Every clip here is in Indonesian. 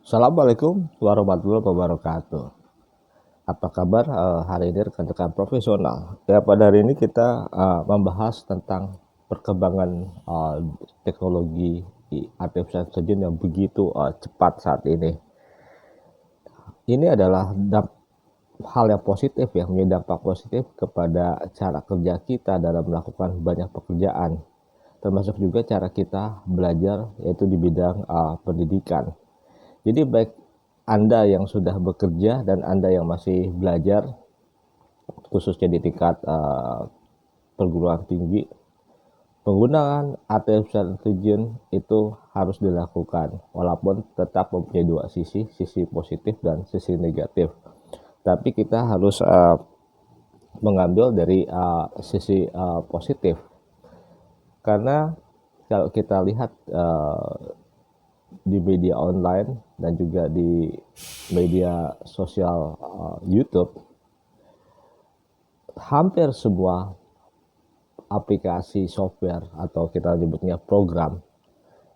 Assalamualaikum warahmatullahi wabarakatuh. Apa kabar hari ini rekan-rekan profesional? Ya, pada hari ini kita membahas tentang perkembangan teknologi artificial intelligence yang begitu cepat saat ini. Ini adalah hal yang positif ya, menjadi dampak positif kepada cara kerja kita dalam melakukan banyak pekerjaan, termasuk juga cara kita belajar, yaitu di bidang pendidikan. Jadi baik Anda yang sudah bekerja dan Anda yang masih belajar, khususnya di tingkat perguruan tinggi, penggunaan artificial intelligence itu harus dilakukan, walaupun tetap mempunyai dua sisi, sisi positif dan sisi negatif. Tapi kita harus mengambil dari sisi positif, karena kalau kita lihat di media online dan juga di media sosial YouTube, hampir semua aplikasi software atau kita nyebutnya program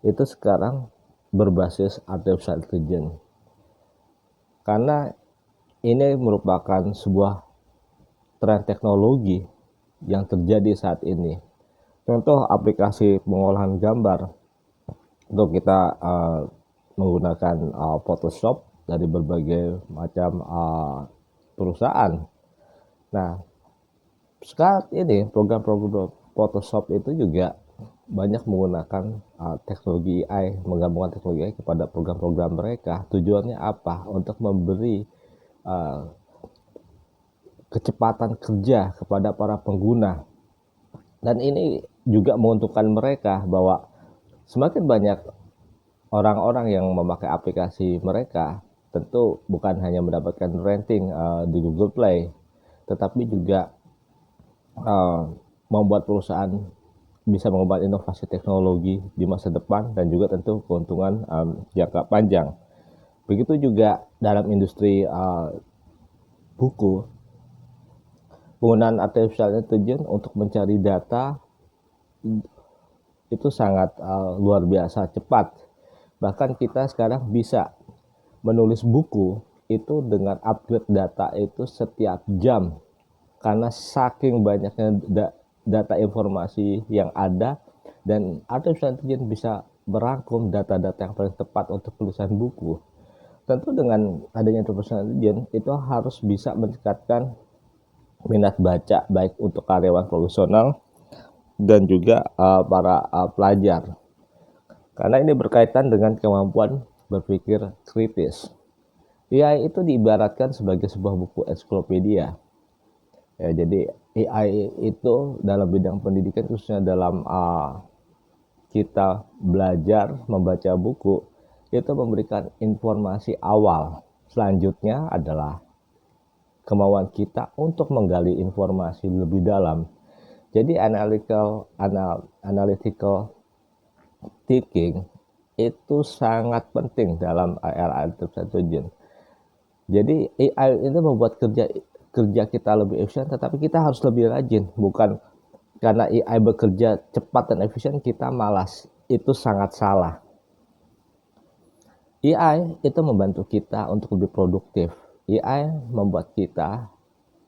itu sekarang berbasis artificial intelligence, karena ini merupakan sebuah tren teknologi yang terjadi saat ini. Contoh aplikasi pengolahan gambar, untuk kita menggunakan Photoshop dari berbagai macam perusahaan. Nah, sekarang ini program-program Photoshop itu juga banyak menggunakan teknologi AI, menggabungkan teknologi AI kepada program-program mereka. Tujuannya apa? Untuk memberi kecepatan kerja kepada para pengguna. Dan ini juga menguntungkan mereka, bahwa semakin banyak orang-orang yang memakai aplikasi mereka, tentu bukan hanya mendapatkan ranking di Google Play, tetapi juga membuat perusahaan bisa mengembangkan inovasi teknologi di masa depan, dan juga tentu keuntungan jangka panjang. Begitu juga dalam industri buku, penggunaan artificial intelligence untuk mencari data itu sangat luar biasa cepat. Bahkan kita sekarang bisa menulis buku itu dengan upgrade data itu setiap jam, karena saking banyaknya data informasi yang ada, dan artificial intelligence bisa merangkum data-data yang paling tepat untuk tulisan buku. Tentu dengan adanya artificial intelligence itu harus bisa meningkatkan minat baca, baik untuk karyawan profesional dan juga para pelajar, karena ini berkaitan dengan kemampuan berpikir kritis. AI itu diibaratkan sebagai sebuah buku ensiklopedia. Ya, jadi AI itu dalam bidang pendidikan, khususnya dalam kita belajar membaca buku, itu memberikan informasi awal. Selanjutnya adalah kemauan kita untuk menggali informasi lebih dalam. Jadi analytical thinking itu sangat penting dalam era artificial intelligence. Jadi AI itu membuat kerja kita lebih efisien, tetapi kita harus lebih rajin. Bukan karena AI bekerja cepat dan efisien kita malas. Itu sangat salah. AI itu membantu kita untuk lebih produktif. AI membuat kita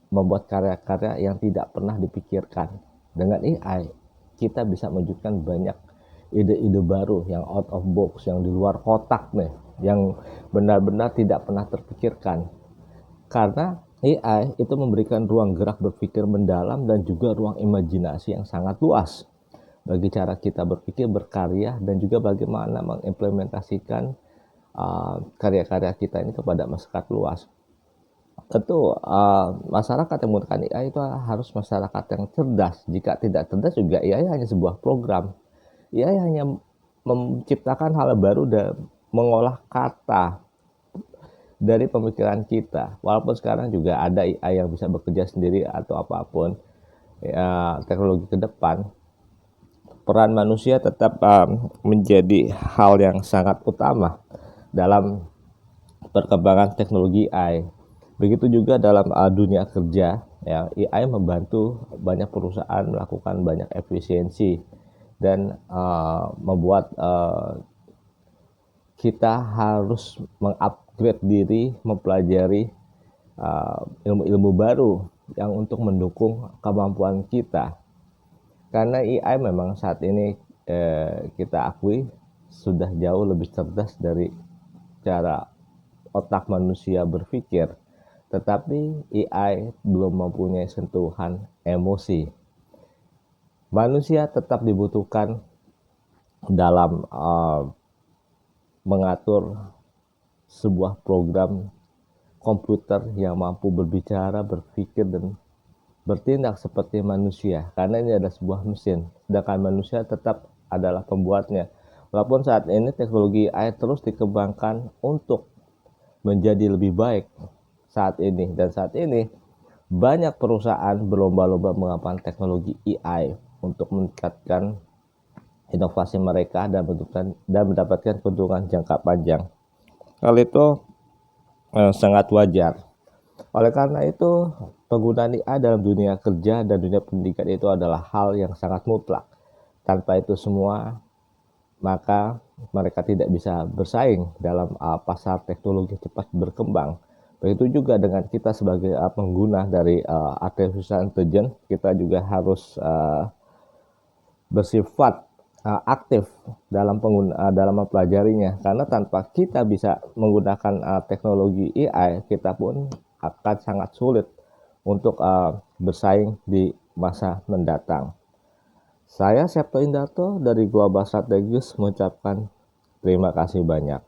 membuat karya-karya yang tidak pernah dipikirkan. Dengan AI kita bisa mewujudkan banyak ide-ide baru yang out of box, yang di luar kotak nih, yang benar-benar tidak pernah terpikirkan. Karena AI itu memberikan ruang gerak berpikir mendalam dan juga ruang imajinasi yang sangat luas bagi cara kita berpikir, berkarya, dan juga bagaimana mengimplementasikan karya-karya kita ini kepada masyarakat luas. Tentu masyarakat yang menggunakan AI itu harus masyarakat yang cerdas. Jika tidak cerdas juga, AI hanya sebuah program. AI hanya menciptakan hal baru dan mengolah kata dari pemikiran kita. Walaupun sekarang juga ada AI yang bisa bekerja sendiri atau apapun ya, teknologi ke depan, peran manusia tetap menjadi hal yang sangat utama dalam perkembangan teknologi AI. Begitu juga dalam dunia kerja, ya, AI membantu banyak perusahaan melakukan banyak efisiensi dan membuat kita harus mengupgrade diri, mempelajari ilmu-ilmu baru yang untuk mendukung kemampuan kita. Karena AI memang saat ini kita akui sudah jauh lebih cerdas dari cara otak manusia berpikir, tetapi AI belum mempunyai sentuhan emosi. Manusia tetap dibutuhkan dalam mengatur sebuah program komputer yang mampu berbicara, berpikir, dan bertindak seperti manusia, karena ini adalah sebuah mesin, sedangkan manusia tetap adalah pembuatnya. Walaupun saat ini teknologi AI terus dikembangkan untuk menjadi lebih baik saat ini, dan saat ini banyak perusahaan berlomba-lomba mengembangkan teknologi AI untuk meningkatkan inovasi mereka dan mendapatkan keuntungan jangka panjang. Hal itu sangat wajar. Oleh karena itu, penggunaan AI dalam dunia kerja dan dunia pendidikan itu adalah hal yang sangat mutlak. Tanpa itu semua, maka mereka tidak bisa bersaing dalam pasar teknologi cepat berkembang. Begitu juga dengan kita sebagai pengguna dari artificial intelligence, kita juga harus bersifat aktif dalam dalam mempelajarinya, karena tanpa kita bisa menggunakan teknologi AI, kita pun akan sangat sulit untuk bersaing di masa mendatang. Saya Septo Indarto dari Global Strategis mengucapkan terima kasih banyak.